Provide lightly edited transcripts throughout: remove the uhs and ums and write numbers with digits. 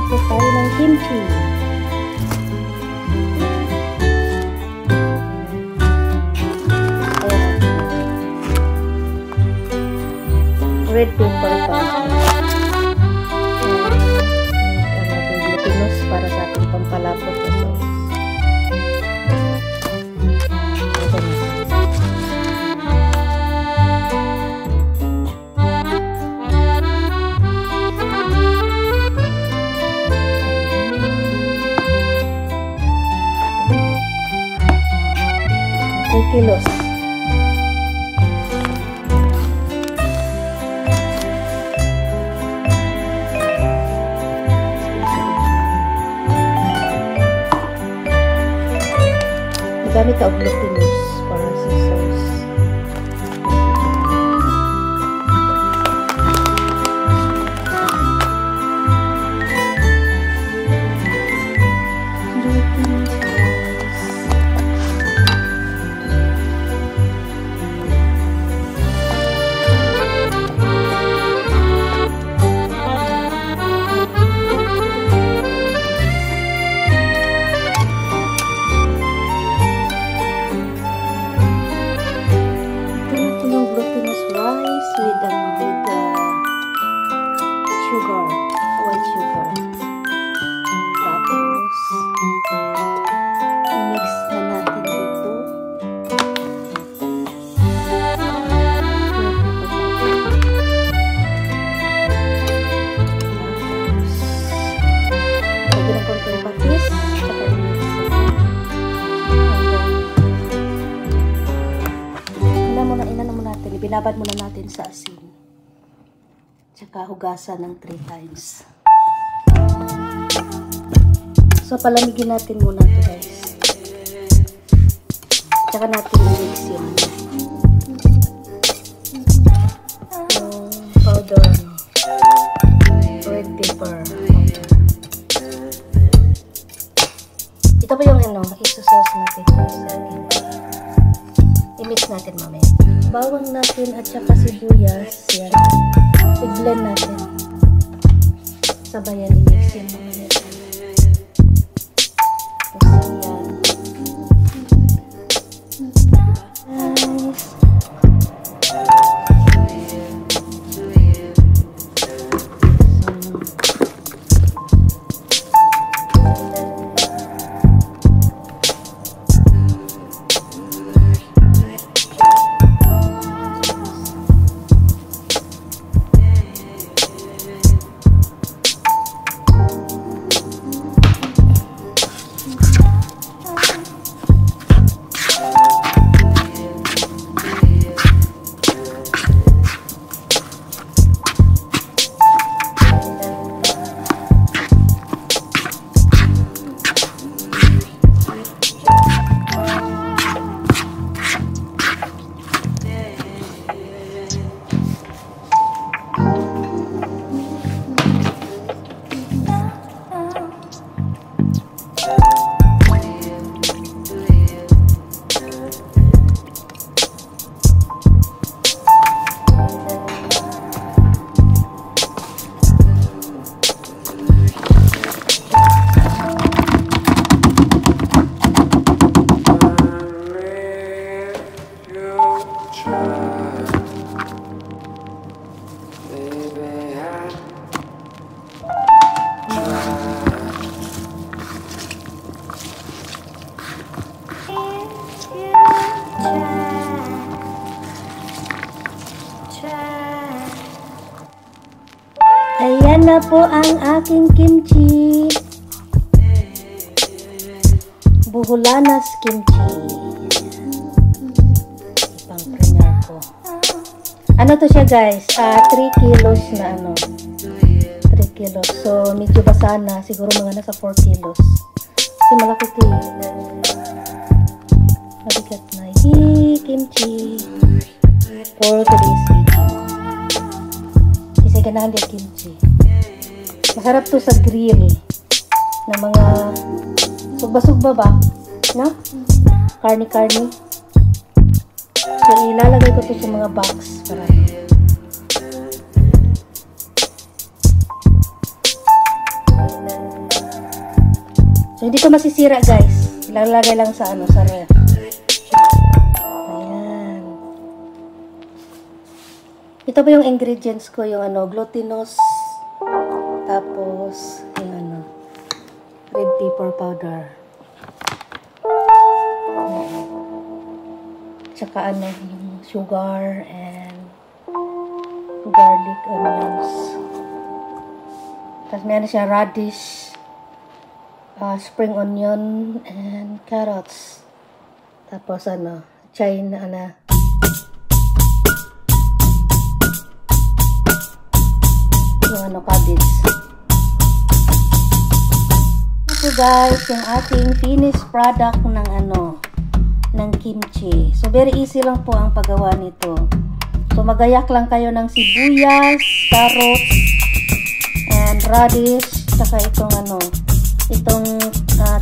Gagawa po tayo ng kimchi. Red pepper pa. Natin glutinous para sa ating pampalapot na sauce. Kilos. Magamit ka og glutinous para sa sauce. White sugar. Tapos, i-mix na natin ito. Tapos, lagyan ng konting patis. Saka i-mix inano mo natin. Ibinabad muna natin sa asin. Tsaka hugasan ng 3 times. So, palamigin natin muna ito, guys. Tsaka natin i-mix yung powder, red pepper powder. Ito pa yung isusauce natin. I-mix natin mamaya. Bawang natin at saka sibuyas. Yan. I-blend natin. Sabayan i-mix yan mga nito. Tapos yan. Nice. Ayan na po ang aking kimchi. Buhulanas kimchi. Ipang premier ko. Ano to siya, guys? 3 kilos na 3 kilos. So, medyo basa na. Siguro mga nasa 4 kilos. Kasi malaki ito eh. Mabigat na. Kimchi. For today's video. Kasi ganahan din kimchi. Masarap to sa grill. Na mga sugba-sugba ba? No? Karni-karni. So, ilalagay ko to sa mga box. Para hindi to masisira, guys. Ilalagay lang sa ano, sa ref. Ayan. Ito pa yung ingredients ko, yung ano, glutinous. Tapos, yung ano, red pepper powder. Tsaka ano, yung sugar and garlic onions. Tapos may ano siya, radish, spring onion, and carrots. Tapos ano, China, yung ano, cabbage. Ito guys, yung ating finished product ng ano, ng kimchi. So, very easy lang po ang paggawa nito. So, magayak lang kayo ng sibuyas, carrots, and radish, saka itong ano, itong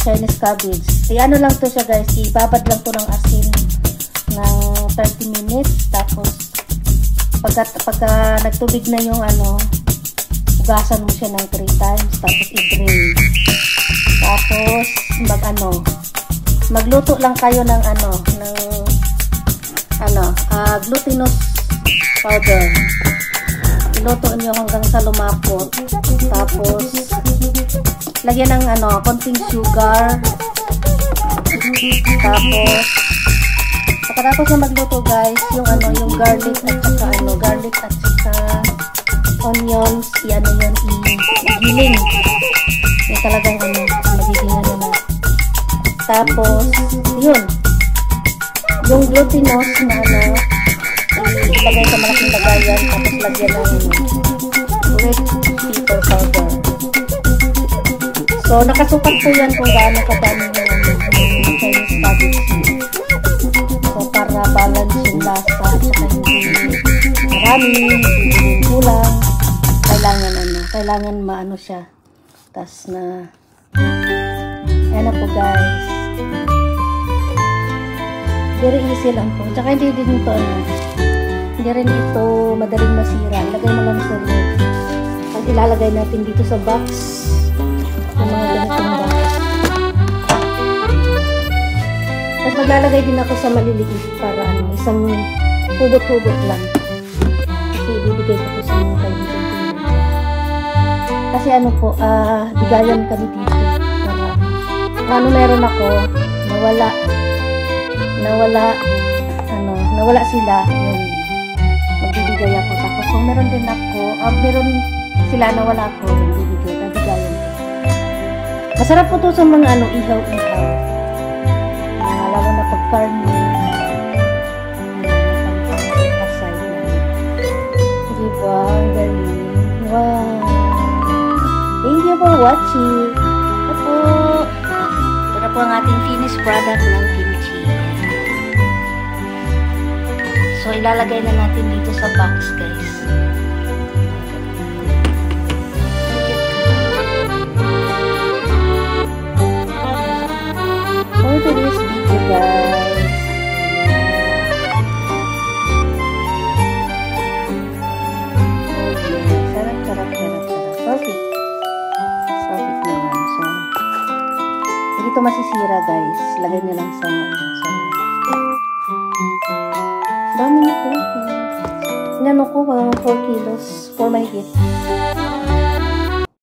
Chinese cabbage. Ano lang to siya guys, ibabad lang to ng asin ng 30 minutes. Tapos, pagka nagtubig na yung ano, hugasan mo siya ng 3 times, tapos i-drain. Tapos, magluto lang kayo ng ano, glutinous powder. Iluto nyo hanggang sa lumapot. Tapos, lagyan ng ano, konting sugar. Tapos, pagkatapos na magluto guys, yung ano, yung garlic at saka onions, i-ano yun, i-giling. Yung talagang ano, magiging ano na. Tapos, yun. Yung glutinous na ano, ilagay sa malaking lagayan, tapos lagyan ng red pepper powder. So, nakasukat po yan kung gaano kadami yung Chinese cabbage. So, para balance yung lasa at saka hindi marami, hindi kulang. Kailangan maano siya. Tas na, ayan na po guys. Very easy lang po. Tsaka hindi din ito hindi rin ito madaling masira. Ilagay mo lang sa ref. Pag ilalagay natin dito sa box, yung mga ganitong box. Tapos maglalagay din ako sa maliliit para ano, isang hubot-hubot lang. Kasi ibibigay ko po sa mga kaibigan. Kasi ano po, bigayan kami dito. Para meron ako, nawala sila, yun, magbibigay ako. Tapos kung meron din ako, meron sila nawala ako, magbibigay, nabigayan ko. Masarap po to sa mga ano, ihaw-ihaw. Lalo na pag-farming, pag-asay na. Diba? Ang galing. Wow! Thank you for watching. Ito po. Ito na po ang ating finished product ng kimchi. So, ilalagay na natin dito sa box, guys. For today's video, guys. Sarap. Perfect. Perfect naman. So, hindi ito masisira, guys. Lagay nyo lang sa dami na po. Inano ko, 4 kilos for my gift.